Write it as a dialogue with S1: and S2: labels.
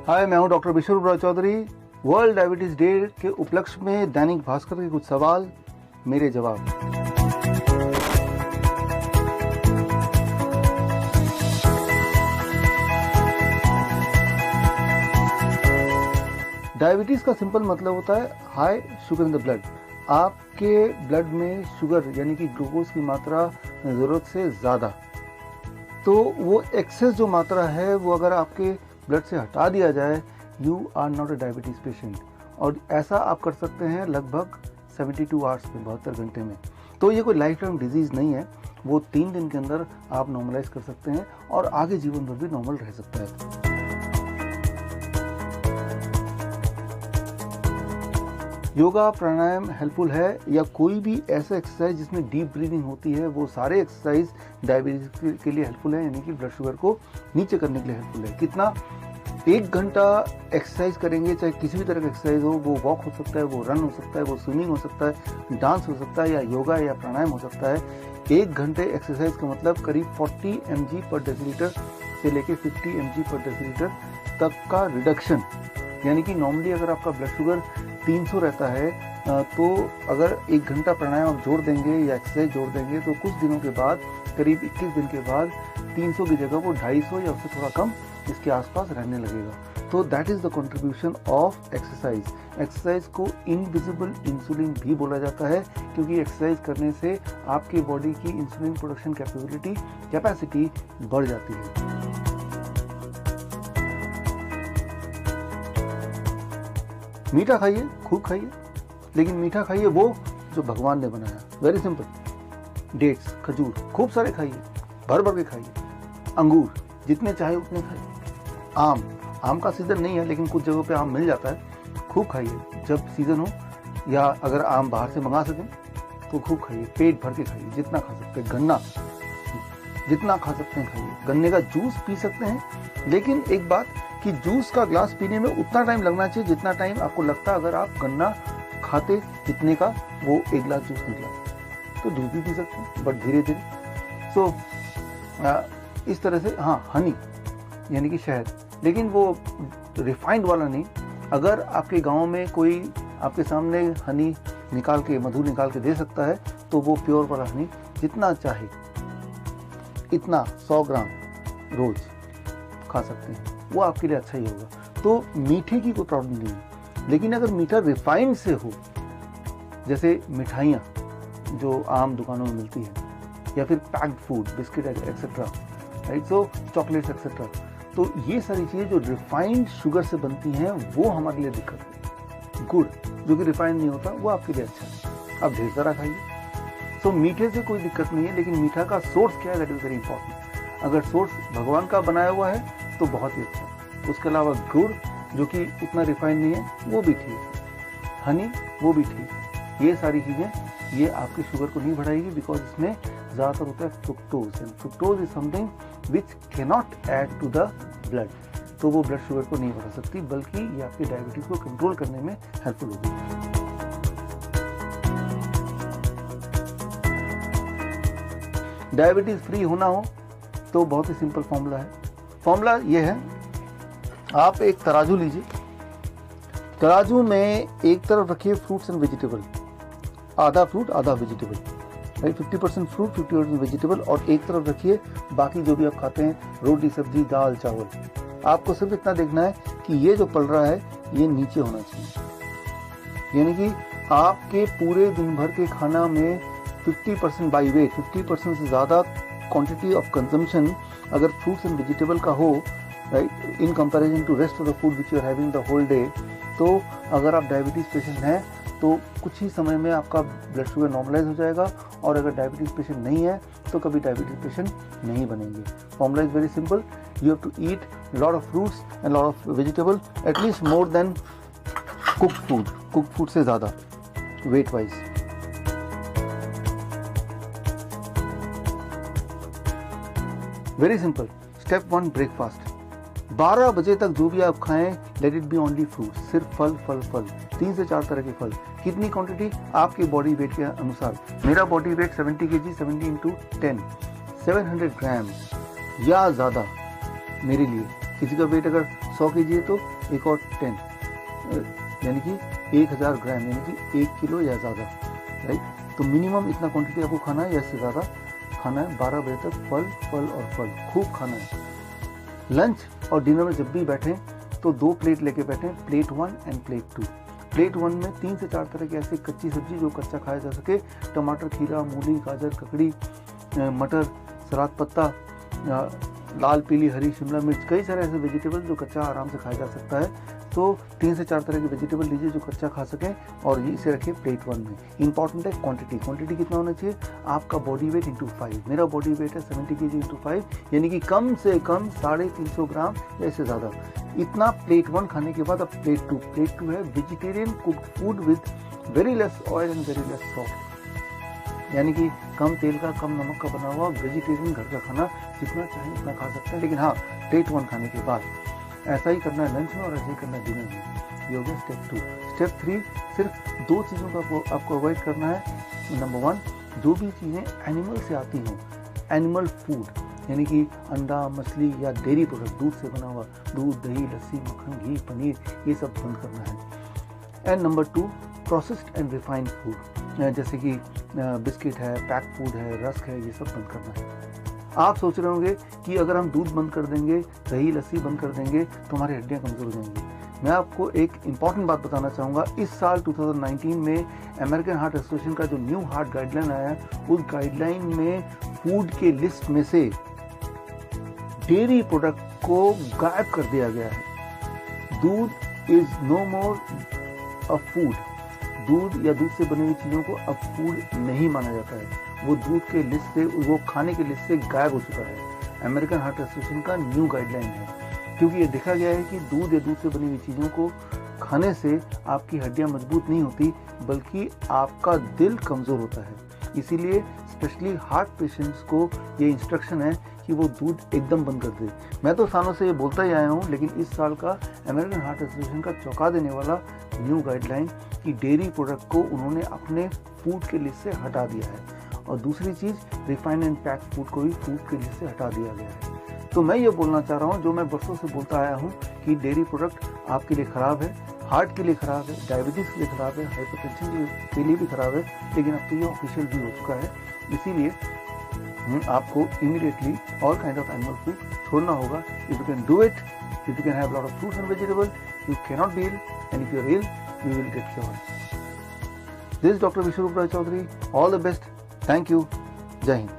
S1: हाय, मैं हूं डॉक्टर विश्व चौधरी। वर्ल्ड डायबिटीज डे के उपलक्ष्य में दैनिक भास्कर के कुछ सवाल, मेरे जवाब। डायबिटीज का सिंपल मतलब होता है high sugar in the blood. आपके ब्लड में शुगर यानी कि ग्लूकोज की मात्रा जरूरत से ज्यादा। तो वो एक्सेस जो मात्रा है वो अगर आपके ब्लड से हटा दिया जाए, you are not a diabetes patient. और ऐसा आप कर सकते हैं लगभग 72 आवर्स में, 72 घंटे में। तो ये कोई लाइफ टाइम डिजीज नहीं है, वो 3 दिन के अंदर आप नॉर्मलाइज कर सकते हैं और आगे जीवन भर भी नॉर्मल रह सकता है। योगा प्राणायाम हेल्पफुल है या कोई भी ऐसा एक्सरसाइज जिसमें डीप ब्रीदिंग होती है, वो सारे एक्सरसाइज डायबिटीज के लिए हेल्पफुल है, यानी कि ब्लड शुगर को नीचे करने के लिए हेल्पफुल है। कितना? 1 घंटा एक्सरसाइज करेंगे, चाहे किसी भी तरह का एक्सरसाइज हो, वो वॉक हो सकता है, वो रन हो सकता है, वो स्विमिंग हो सकता है, डांस हो सकता है, या योगा या प्राणायाम हो सकता है। 1 घंटे एक्सरसाइज का मतलब करीब 40 mg पर डेसीलीटर से लेके 50 mg पर डेसीलीटर तक का रिडक्शन। यानी कि नॉर्मली अगर आपका ब्लड शुगर 300 रहता है, तो अगर 1 घंटा प्राणायाम आप जोड़ देंगे या एक्सरसाइज जोड़ देंगे तो कुछ दिनों के बाद, करीब 21 दिन के बाद 300 की जगह वो 250 या उससे थोड़ा कम इसके आसपास रहने लगेगा। तो that is the contribution of exercise. Exercise को इनविजिबल इंसुलिन भी बोला जाता है, क्योंकि एक्सरसाइज करने से आपकी बॉडी की इंसुलिन प्रोडक्शन कैपेसिटी बढ़ जाती है। मीठा खाइए, खूब खाइए, लेकिन मीठा खाइए वो जो भगवान ने बनाया। Very simple. डेट्स, खजूर खूब सारे खाइए, भर भर के खाइए। अंगूर जितने चाहे उतने खाइए। आम का सीजन नहीं है, लेकिन कुछ जगहों पे आम मिल जाता है, खूब खाइए जब सीजन हो, या अगर आम बाहर से मंगा सकें तो खूब खाइए, पेट भर के खाइए, जितना खा सकते हैं। गन्ना जितना खा सकते हैं खाइए। गन्ने का जूस पी सकते हैं, लेकिन एक बात कि जूस का ग्लास पीने में उतना टाइम लगना चाहिए जितना टाइम आपको लगता है अगर आप गन्ना खाते जितने का वो 1 गिलास जूस निकला। तो दूध भी पी सकते हैं, बट धीरे धीरे। सो इस तरह से। हाँ, हनी यानी कि शहद, लेकिन वो रिफाइंड वाला नहीं। अगर आपके गांव में कोई आपके सामने हनी निकाल के, मधु निकाल के दे सकता है, तो वो प्योर वाला हनी जितना चाहे इतना 100 ग्राम रोज खा सकते हैं, वो आपके लिए अच्छा ही होगा। तो मीठे की कोई प्रॉब्लम नहीं है, लेकिन अगर मीठा रिफाइंड से हो, जैसे मिठाइयाँ जो आम दुकानों में मिलती है, या फिर packed food, biscuit etcetera, right, so chocolates etcetera, तो ये सारी चीज़ें जो रिफाइंड शुगर से बनती हैं वो हमारे लिए दिक्कत है। गुड़ जो कि रिफाइंड नहीं होता, वो आपके लिए अच्छा है, आप ढेर सारा खाइए। सो मीठे से कोई दिक्कत नहीं है, लेकिन मीठा का सोर्स क्या है, दैट इज वेरी इंपॉर्टेंट। अगर सोर्स भगवान का बनाया हुआ है तो बहुत ही अच्छा। उसके अलावा गुड़ जो कि उतना रिफाइंड नहीं है, वो भी ठीक है। हनी, वो भी ठीक है। ये सारी चीज़ें ये आपकी शुगर को नहीं बढ़ाएगी, बिकॉज इसमें ज़्यादातर होता है fructose, and fructose is something which cannot add to the blood. तो वो ब्लड शुगर को नहीं बढ़ा सकती, बल्कि ये आपकी डायबिटीज को कंट्रोल करने में हेल्पफुल होगी। डायबिटीज फ्री होना हो तो बहुत ही सिंपल फॉर्मूला है। फॉर्मूला ये है, आप एक तराजू लीजिए, तराजू में एक तरफ रखिए फ्रूट्स एंड वेजिटेबल, आधा फ्रूट आधा वेजिटेबल, राइट, 50% फ्रूट 50% वेजिटेबल, और एक तरफ रखिए बाकी जो भी आप खाते हैं, रोटी सब्जी दाल चावल। आपको सिर्फ इतना देखना है कि ये जो पल रहा है ये नीचे होना चाहिए। यानी कि आपके पूरे दिन भर के खाना में 50% बाई वेट, 50% से ज़्यादा क्वांटिटी ऑफ कंजम्पशन अगर फ्रूट्स एंड वेजिटेबल का हो, right, in comparison to rest of the food which you are having the whole day, तो अगर आप डायबिटीज पेशेंट हैं तो कुछ ही समय में आपका ब्लड शुगर नॉर्मलाइज हो जाएगा, और अगर डायबिटीज पेशेंट नहीं है तो कभी डायबिटीज पेशेंट नहीं बनेंगे। Formula is very simple, you have to eat lot of fruits and lot of vegetable, at least more than cooked food से ज़्यादा weight wise. Very simple. Step 1, breakfast. 12 बजे तक जो भी आप खाएं, let it be only fruit, सिर्फ फल फल फल, 3 से 4 तरह के फल। कितनी क्वांटिटी? आपके बॉडी वेट के अनुसार। मेरा बॉडी वेट 70 kg, 70 इंटू 10, 700 ग्राम या ज़्यादा मेरे लिए। किसी का वेट अगर 100 kg है तो एक और 10, यानी कि 1000 ग्राम, यानी कि 1 किलो या ज़्यादा, राइट। तो मिनिमम इतना क्वांटिटी आपको खाना है या इससे ज़्यादा खाना है। 12 बजे तक फल फल और फल खूब खाना है। लंच और डिनर में जब भी बैठें तो 2 प्लेट लेके बैठें, प्लेट 1 एंड प्लेट 2। प्लेट 1 में 3 से 4 तरह की ऐसी कच्ची सब्जी जो कच्चा खाया जा सके, टमाटर, खीरा, मूली, गाजर, ककड़ी, मटर, सलाद पत्ता, लाल पीली हरी शिमला मिर्च, कई सारे ऐसे वेजिटेबल जो कच्चा आराम से खाया जा सकता है। तो 3 से 4 तरह के वेजिटेबल लीजिए जो कच्चा खा सकें और इसे रखिए प्लेट 1 में। इंपॉर्टेंट है क्वांटिटी कितना होना चाहिए, आपका बॉडी वेट इंटू 5। मेरा बॉडी वेट है 70 kg इंटू 5, यानी कि कम से कम 350 ग्राम या इससे ज़्यादा। इतना प्लेट 1 खाने के बाद अब प्लेट 2। प्लेट 2 है vegetarian cooked food with very less oil and very less salt, यानी कि कम तेल का, कम नमक का बना हुआ वेजिटेरियन घर का खाना, जितना चाहे उतना खा सकते हैं। लेकिन हाँ, प्लेट 1 खाने के बाद ऐसा ही करना है लंच में और ऐसा ही करना है डिनर में। ये हो गया स्टेप 2। स्टेप 3, सिर्फ 2 चीज़ों का आपको अवॉइड करना है। नंबर 1, जो भी चीज़ें एनिमल से आती हों, एनिमल फूड, यानी कि अंडा, मछली या डेयरी प्रोडक्ट, दूध से बना हुआ, दूध, दही, लस्सी, मक्खन, घी, पनीर, ये सब बंद करना है। And number 2, processed and refined food, जैसे कि बिस्किट है, पैक फूड है, रस्क है, ये सब बंद करना है। आप सोच रहे होंगे कि अगर हम दूध बंद कर देंगे, दही लस्सी बंद कर देंगे तो हमारी हड्डियां कमज़ोर हो जाएंगी। मैं आपको एक इम्पॉर्टेंट बात बताना चाहूँगा। इस साल 2019 में अमेरिकन हार्ट एसोसिएशन का जो न्यू हार्ट गाइडलाइन आया है, उस गाइडलाइन में फूड के लिस्ट में से डेयरी प्रोडक्ट को गायब कर दिया गया है। दूध is no more a food, दूध या दूध से बनी हुई चीज़ों को अब फूड नहीं माना जाता है। वो दूध के लिस्ट से, वो खाने के लिस्ट से गायब हो चुका है। अमेरिकन हार्ट एसोसिएशन का न्यू गाइडलाइन है, क्योंकि ये देखा गया है कि दूध या दूध से बनी हुई चीज़ों को खाने से आपकी हड्डियां मजबूत नहीं होती, बल्कि आपका दिल कमज़ोर होता है। इसीलिए स्पेशली हार्ट पेशेंट्स को ये इंस्ट्रक्शन है कि वो दूध एकदम बंद कर दे। मैं तो सालों से ये बोलता ही आया हूँ, लेकिन इस साल का अमेरिकन हार्ट एसोसिएशन का चौंका देने वाला न्यू गाइडलाइन कि डेयरी प्रोडक्ट को उन्होंने अपने फूड के लिस्ट से हटा दिया है। और दूसरी चीज़, रिफाइंड एंड पैक फूड को भी फूड के लिस्ट से हटा दिया गया है। तो मैं ये बोलना चाह रहा हूँ, जो मैं बरसों से बोलता आया हूँ, कि डेयरी प्रोडक्ट आपके लिए ख़राब है, हार्ट के लिए ख़राब है, डायबिटीज़ के लिए ख़राब है, हाइपरटेंशन के लिए भी ख़राब है, लेकिन अब तो ये ऑफिशियल भी हो चुका है। इसीलिए आपको immediately all kind of animal food छोड़ना होगा। If you can do it, if you can have lot of fruits and vegetable, you cannot be ill, and if you are ill, you will get cured. This is doctor Biswaroop Roy Chowdhury. All the best. Thank you. Jai Hind.